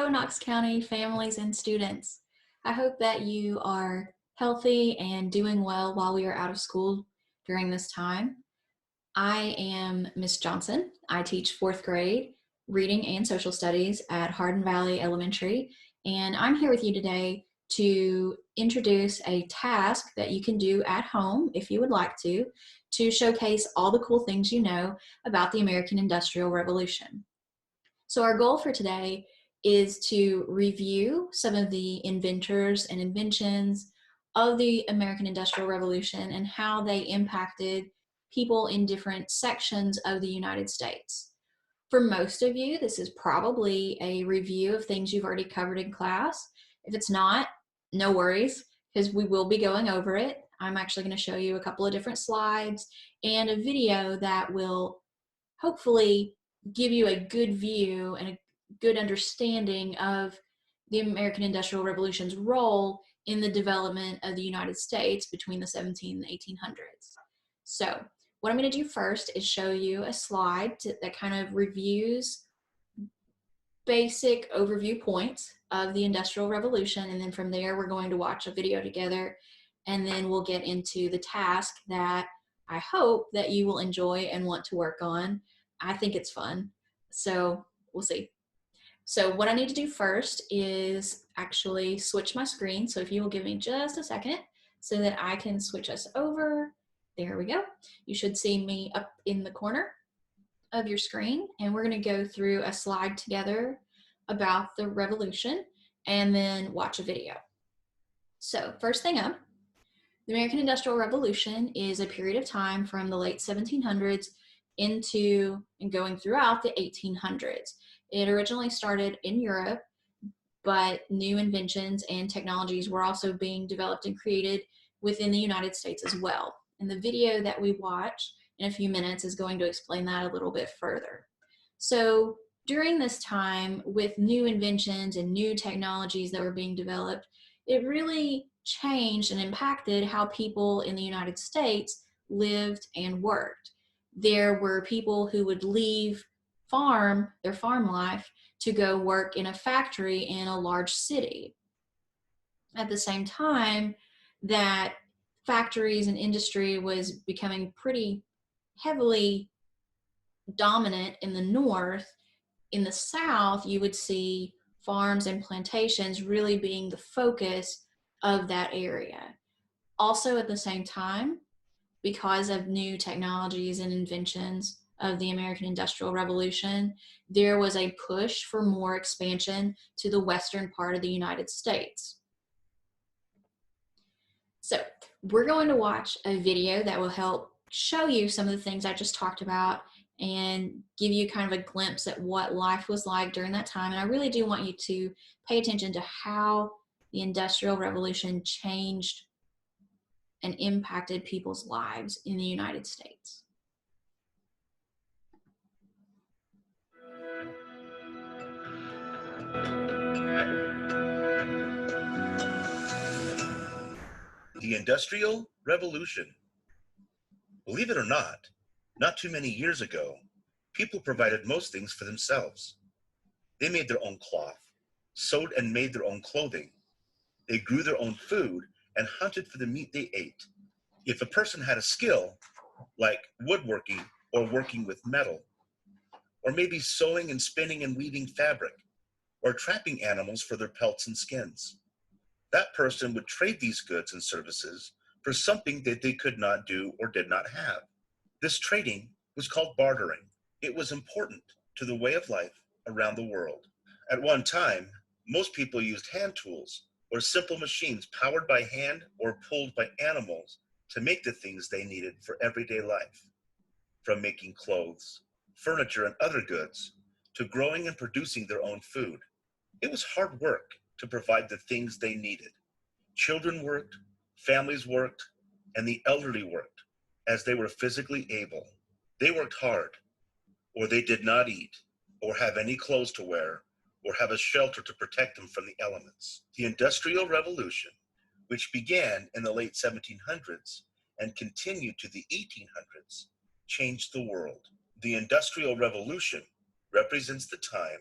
Knox County families and students. I hope that you are healthy and doing well while we are out of school during this time. I am Miss Johnson. I teach fourth grade reading and social studies at Hardin Valley Elementary, and I'm here with you today to introduce a task that you can do at home if you would like to showcase all the cool things you know about the American Industrial Revolution. So our goal for today is to review some of the inventors and inventions of the American Industrial Revolution and how they impacted people in different sections of the United States. For most of you, this is probably a review of things you've already covered in class. If it's not, no worries, because we will be going over it. I'm actually going to show you a couple of different slides and a video that will hopefully give you a good view and a good understanding of the American Industrial Revolution's role in the development of the United States between the 1700s and 1800s. So what I'm going to do first is show you a slide that kind of reviews basic overview points of the Industrial Revolution, and then from there we're going to watch a video together, and then we'll get into the task that I hope that you will enjoy and want to work on. I think it's fun, so we'll see. So what I need to do first is actually switch my screen. So if you will give me just a second so that I can switch us over. There we go. You should see me up in the corner of your screen, and we're going to go through a slide together about the revolution and then watch a video. So first thing up, the American Industrial Revolution is a period of time from the late 1700s into and going throughout the 1800s. It originally started in Europe, but new inventions and technologies were also being developed and created within the United States as well. And the video that we watch in a few minutes is going to explain that a little bit further. So during this time, with new inventions and new technologies that were being developed, it really changed and impacted how people in the United States lived and worked. There were people who would leave their farm life to go work in a factory in a large city. At the same time that factories and industry was becoming pretty heavily dominant in the north, in the south you would see farms and plantations really being the focus of that area. Also at the same time, because of new technologies and inventions of the American Industrial Revolution, there was a push for more expansion to the western part of the United States. So we're going to watch a video that will help show you some of the things I just talked about and give you kind of a glimpse at what life was like during that time. And I really do want you to pay attention to how the Industrial Revolution changed and impacted people's lives in the United States. The Industrial Revolution. Believe it or not too many years ago, people provided most things for themselves. They made their own cloth, sewed and made their own clothing. They grew their own food and hunted for the meat they ate. If a person had a skill, like woodworking or working with metal, or maybe sewing and spinning and weaving fabric, or trapping animals for their pelts and skins, that person would trade these goods and services for something that they could not do or did not have. This trading was called bartering. It was important to the way of life around the world. At one time, most people used hand tools or simple machines powered by hand or pulled by animals to make the things they needed for everyday life. From making clothes, furniture, and other goods, to growing and producing their own food. It was hard work to provide the things they needed. Children worked, families worked, and the elderly worked as they were physically able. They worked hard, or they did not eat, or have any clothes to wear, or have a shelter to protect them from the elements. The Industrial Revolution, which began in the late 1700s and continued to the 1800s, changed the world. The Industrial Revolution represents the time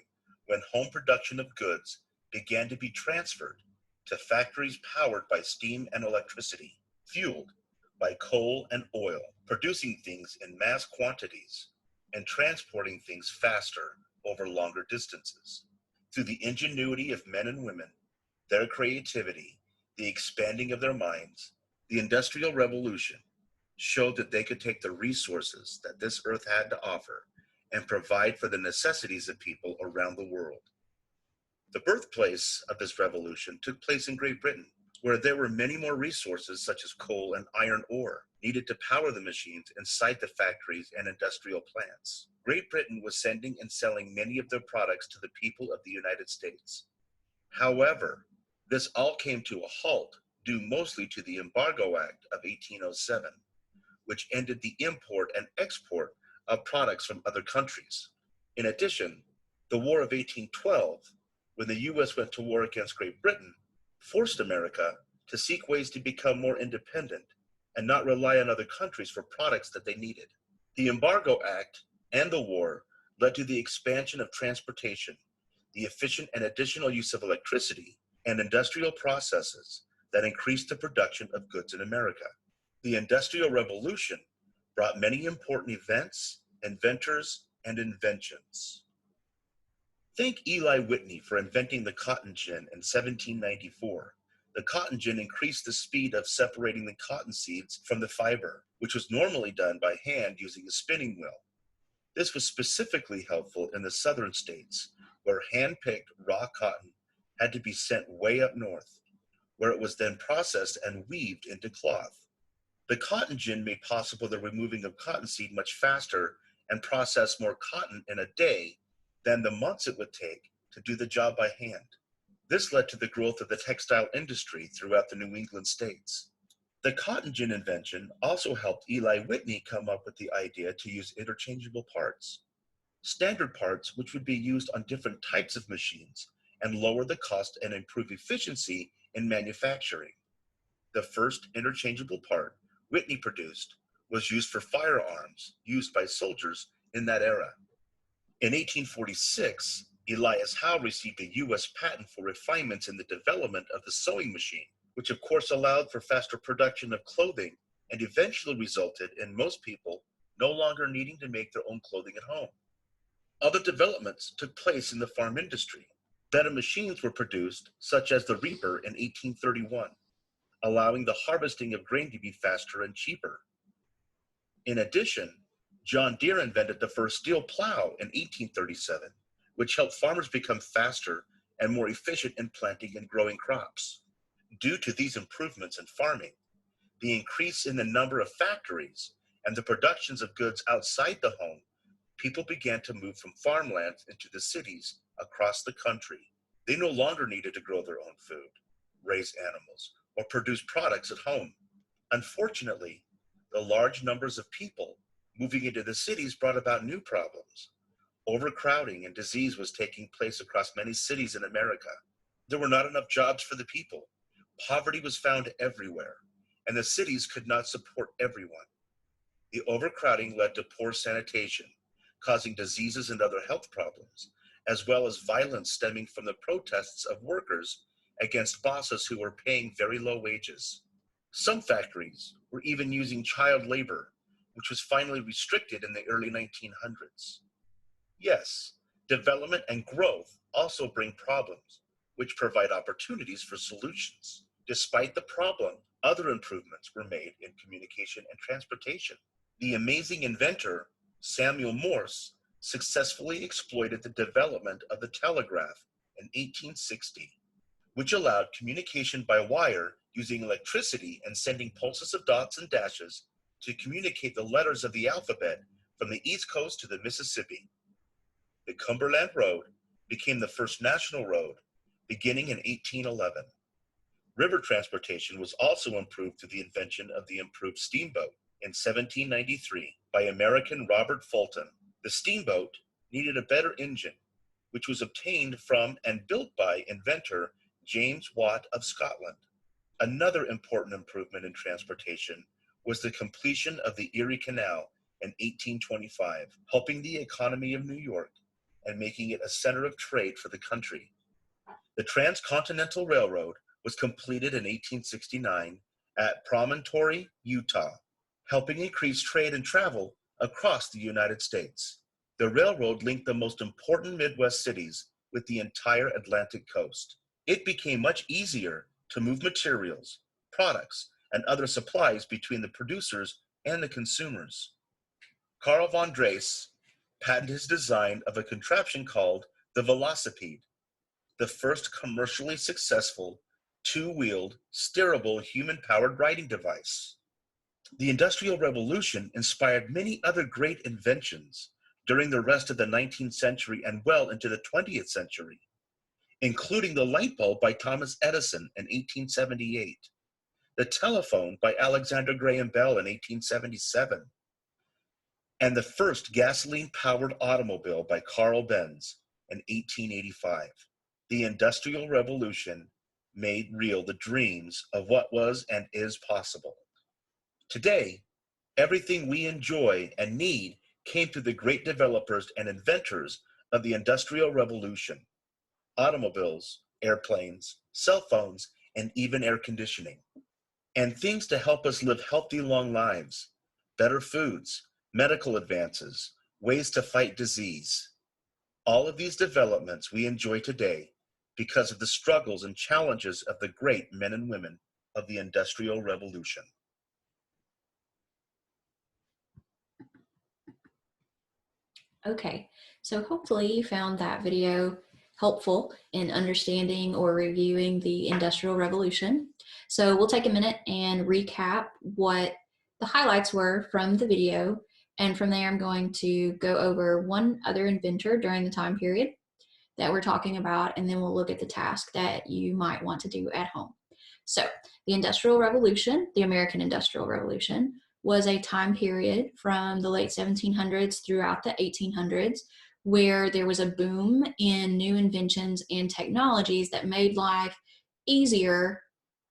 when home production of goods began to be transferred to factories powered by steam and electricity, fueled by coal and oil, producing things in mass quantities and transporting things faster over longer distances. Through the ingenuity of men and women, their creativity, the expanding of their minds, the Industrial Revolution showed that they could take the resources that this earth had to offer and provide for the necessities of people around the world. The birthplace of this revolution took place in Great Britain, where there were many more resources such as coal and iron ore needed to power the machines inside the factories and industrial plants. Great Britain was sending and selling many of their products to the people of the United States. However, this all came to a halt due mostly to the Embargo Act of 1807, which ended the import and export of products from other countries. In addition, the War of 1812, when the U.S. went to war against Great Britain, forced America to seek ways to become more independent and not rely on other countries for products that they needed. The Embargo Act and the war led to the expansion of transportation, the efficient and additional use of electricity, and industrial processes that increased the production of goods in America. The Industrial Revolution brought many important events, inventors, and inventions. Thank Eli Whitney for inventing the cotton gin in 1794. The cotton gin increased the speed of separating the cotton seeds from the fiber, which was normally done by hand using a spinning wheel. This was specifically helpful in the southern states, where hand-picked raw cotton had to be sent way up north, where it was then processed and weaved into cloth. The cotton gin made possible the removing of cottonseed much faster and process more cotton in a day than the months it would take to do the job by hand. This led to the growth of the textile industry throughout the New England states. The cotton gin invention also helped Eli Whitney come up with the idea to use interchangeable parts, standard parts which would be used on different types of machines and lower the cost and improve efficiency in manufacturing. The first interchangeable part Whitney produced was used for firearms used by soldiers in that era. In 1846, Elias Howe received a U.S. patent for refinements in the development of the sewing machine, which of course allowed for faster production of clothing and eventually resulted in most people no longer needing to make their own clothing at home. Other developments took place in the farm industry. Better machines were produced, such as the reaper in 1831, allowing the harvesting of grain to be faster and cheaper. In addition, John Deere invented the first steel plow in 1837, which helped farmers become faster and more efficient in planting and growing crops. Due to these improvements in farming, the increase in the number of factories, and the productions of goods outside the home, people began to move from farmlands into the cities across the country. They no longer needed to grow their own food, raise animals, or produce products at home. Unfortunately, the large numbers of people moving into the cities brought about new problems. Overcrowding and disease was taking place across many cities in America. There were not enough jobs for the people. Poverty was found everywhere, and the cities could not support everyone. The overcrowding led to poor sanitation, causing diseases and other health problems, as well as violence stemming from the protests of workers against bosses who were paying very low wages. Some factories were even using child labor, which was finally restricted in the early 1900s. Yes, development and growth also bring problems, which provide opportunities for solutions. Despite the problem, other improvements were made in communication and transportation. The amazing inventor, Samuel Morse, successfully exploited the development of the telegraph in 1860, which allowed communication by wire using electricity and sending pulses of dots and dashes to communicate the letters of the alphabet from the East Coast to the Mississippi. The Cumberland Road became the first national road, beginning in 1811. River transportation was also improved through the invention of the improved steamboat in 1793 by American Robert Fulton. The steamboat needed a better engine, which was obtained from and built by inventor James Watt of Scotland. Another important improvement in transportation was the completion of the Erie Canal in 1825, helping the economy of New York and making it a center of trade for the country. The Transcontinental Railroad was completed in 1869 at Promontory, Utah, helping increase trade and travel across the United States. The railroad linked the most important Midwest cities with the entire Atlantic coast. It became much easier to move materials, products, and other supplies between the producers and the consumers. Carl von Drais patented his design of a contraption called the velocipede, the first commercially successful two-wheeled, steerable human-powered riding device. The Industrial Revolution inspired many other great inventions during the rest of the 19th century and well into the 20th century, including the light bulb by Thomas Edison in 1878, the telephone by Alexander Graham Bell in 1877, and the first gasoline-powered automobile by Carl Benz in 1885. The Industrial Revolution made real the dreams of what was and is possible. Today, everything we enjoy and need came through the great developers and inventors of the Industrial Revolution: automobiles, airplanes, cell phones, and even air conditioning. And things to help us live healthy, long lives, better foods, medical advances, ways to fight disease. All of these developments we enjoy today because of the struggles and challenges of the great men and women of the Industrial Revolution. Okay, so hopefully you found that video helpful in understanding or reviewing the Industrial Revolution. So we'll take a minute and recap what the highlights were from the video. And from there, I'm going to go over one other inventor during the time period that we're talking about, and then we'll look at the task that you might want to do at home. So the Industrial Revolution, the American Industrial Revolution, was a time period from the late 1700s throughout the 1800s where there was a boom in new inventions and technologies that made life easier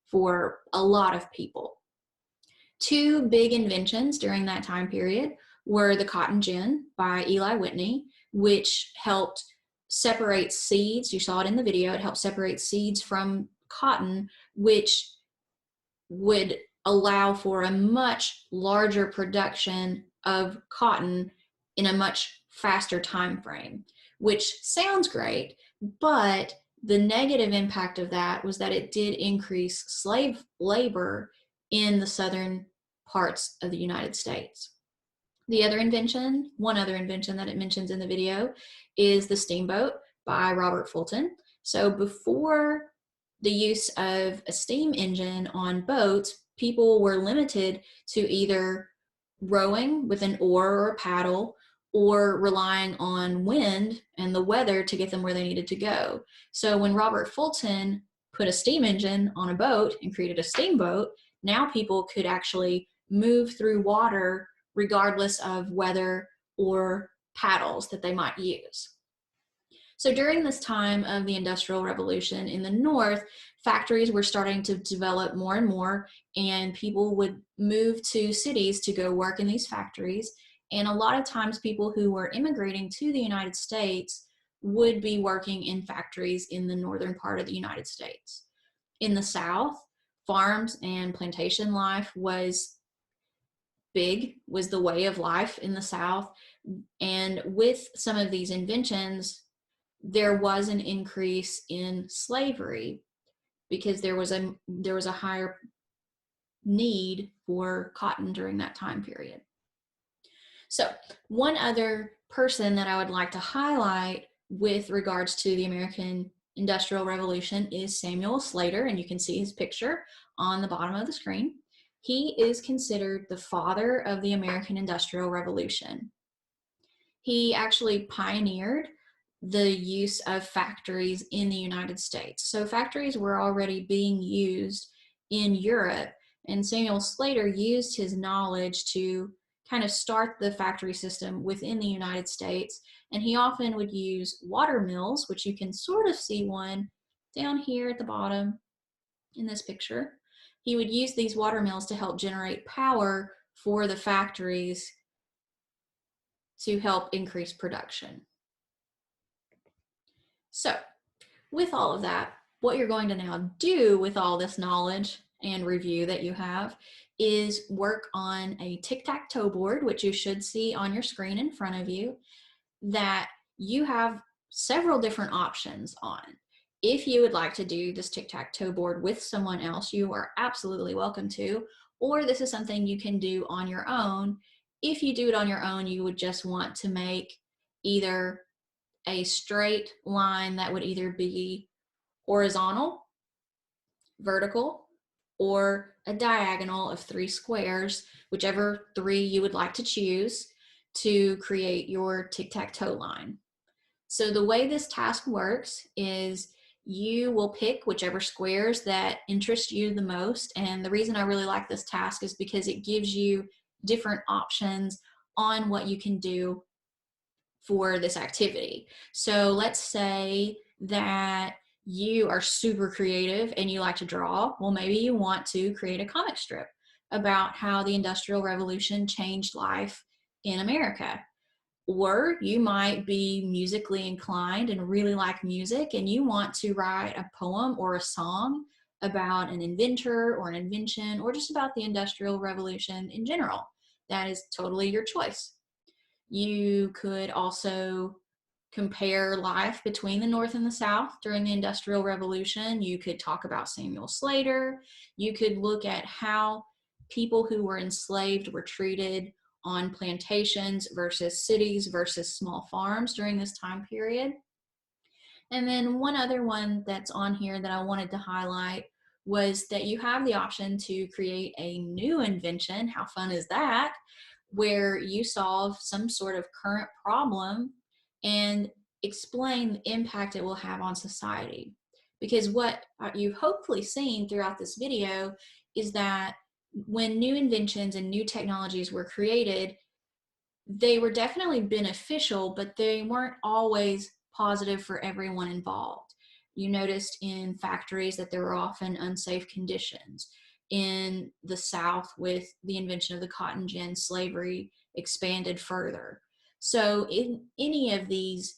for a lot of people. Two big inventions during that time period were the cotton gin by Eli Whitney, which helped separate seeds. You saw it in the video. It helped separate seeds from cotton, which would allow for a much larger production of cotton in a much faster time frame, which sounds great, but the negative impact of that was that it did increase slave labor in the southern parts of the United States. The other invention, one other invention that it mentions in the video, is the steamboat by Robert Fulton. So before the use of a steam engine on boats, people were limited to either rowing with an oar or a paddle or relying on wind and the weather to get them where they needed to go. So when Robert Fulton put a steam engine on a boat and created a steamboat, now people could actually move through water regardless of weather or paddles that they might use. So during this time of the Industrial Revolution in the North, factories were starting to develop more and more, and people would move to cities to go work in these factories. And a lot of times people who were immigrating to the United States would be working in factories in the northern part of the United States. In the South, farms and plantation life was the way of life in the South. And with some of these inventions, there was an increase in slavery because there was a higher need for cotton during that time period. So one other person that I would like to highlight with regards to the American Industrial Revolution is Samuel Slater, and you can see his picture on the bottom of the screen. He is considered the father of the American Industrial Revolution. He actually pioneered the use of factories in the United States. So factories were already being used in Europe, and Samuel Slater used his knowledge to kind of start the factory system within the United States. And he often would use water mills, which you can sort of see one down here at the bottom in this picture. He would use these water mills to help generate power for the factories to help increase production. So with all of that, what you're going to now do with all this knowledge and review that you have is work on a tic tac toe board, which you should see on your screen in front of you, that you have several different options on. If you would like to do this tic tac toe board with someone else, you are absolutely welcome to, or this is something you can do on your own. If you do it on your own, you would just want to make either a straight line that would either be horizontal, vertical, or a diagonal of 3 squares, whichever 3 you would like to choose to create your tic-tac-toe line. So the way this task works is you will pick whichever squares that interest you the most. And the reason I really like this task is because it gives you different options on what you can do for this activity. So let's say that you are super creative and you like to draw. Well, maybe you want to create a comic strip about how the Industrial Revolution changed life in America. Or you might be musically inclined and really like music and you want to write a poem or a song about an inventor or an invention or just about the Industrial Revolution in general. That is totally your choice. You could also compare life between the North and the South during the Industrial Revolution. You could talk about Samuel Slater. You could look at how people who were enslaved were treated on plantations versus cities versus small farms during this time period. And then one other one that's on here that I wanted to highlight was that you have the option to create a new invention. How fun is that? Where you solve some sort of current problem and explain the impact it will have on society. Because what you've hopefully seen throughout this video is that when new inventions and new technologies were created, they were definitely beneficial, but they weren't always positive for everyone involved. You noticed in factories that there were often unsafe conditions. In the South, with the invention of the cotton gin, slavery expanded further. So in any of these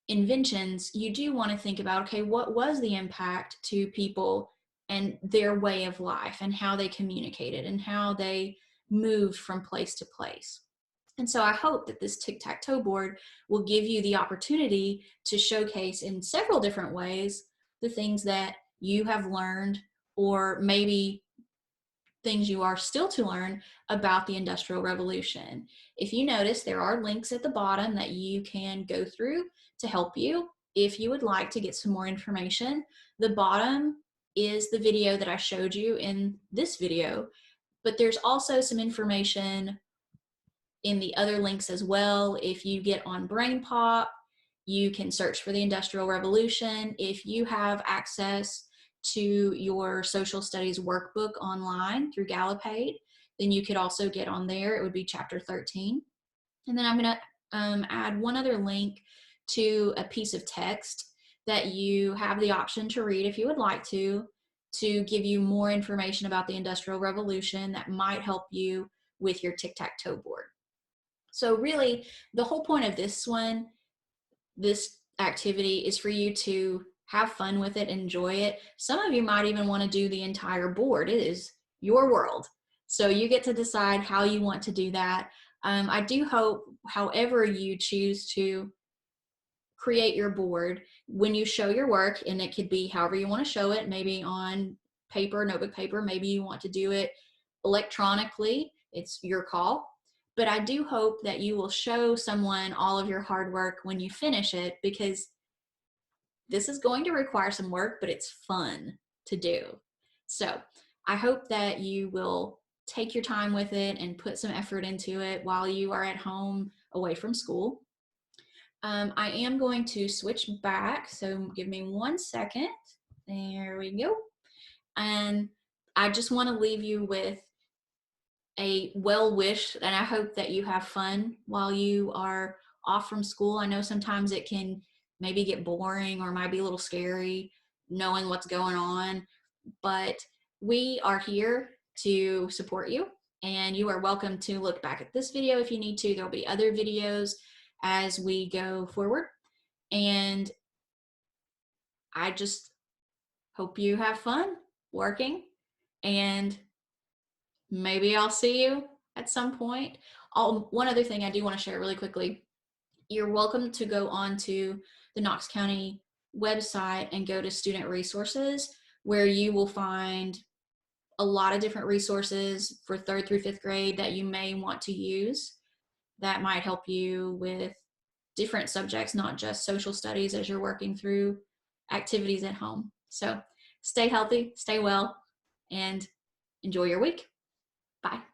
inventions, you do want to think about, okay, what was the impact to people and their way of life and how they communicated and how they moved from place to place. And so I hope that this tic-tac-toe board will give you the opportunity to showcase in several different ways the things that you have learned, or maybe things you are still to learn about the Industrial Revolution. If you notice, there are links at the bottom that you can go through to help you if you would like to get some more information. The bottom is the video that I showed you in this video, but there's also some information in the other links as well. If you get on Brain Pop, you can search for the Industrial Revolution. If you have access to your social studies workbook online through Gallopade, then you could also get on there. It would be chapter 13. And then I'm going to add one other link to a piece of text that you have the option to read if you would like to give you more information about the Industrial Revolution that might help you with your tic-tac-toe board. So really, the whole point of this activity is for you to have fun with it, enjoy it. Some of you might even want to do the entire board. It is your world. So you get to decide how you want to do that. I do hope, however you choose to create your board, when you show your work, and it could be however you want to show it, maybe on paper, notebook paper, maybe you want to do it electronically, it's your call. But I do hope that you will show someone all of your hard work when you finish it, because this is going to require some work, but it's fun to do. So I hope that you will take your time with it and put some effort into it while you are at home away from school. I am going to switch back, so give me 1 second. There we go. And I just want to leave you with a well wish, and I hope that you have fun while you are off from school. I know sometimes it can maybe get boring or might be a little scary knowing what's going on, but we are here to support you, and you are welcome to look back at this video if you need to. There'll be other videos as we go forward, and I just hope you have fun working, and maybe I'll see you at some point. One other thing I do want to share really quickly. You're welcome to go on to the Knox County website and go to student resources, where you will find a lot of different resources for 3rd through 5th grade that you may want to use that might help you with different subjects, not just social studies, as you're working through activities at home. So stay healthy, stay well, and enjoy your week. Bye.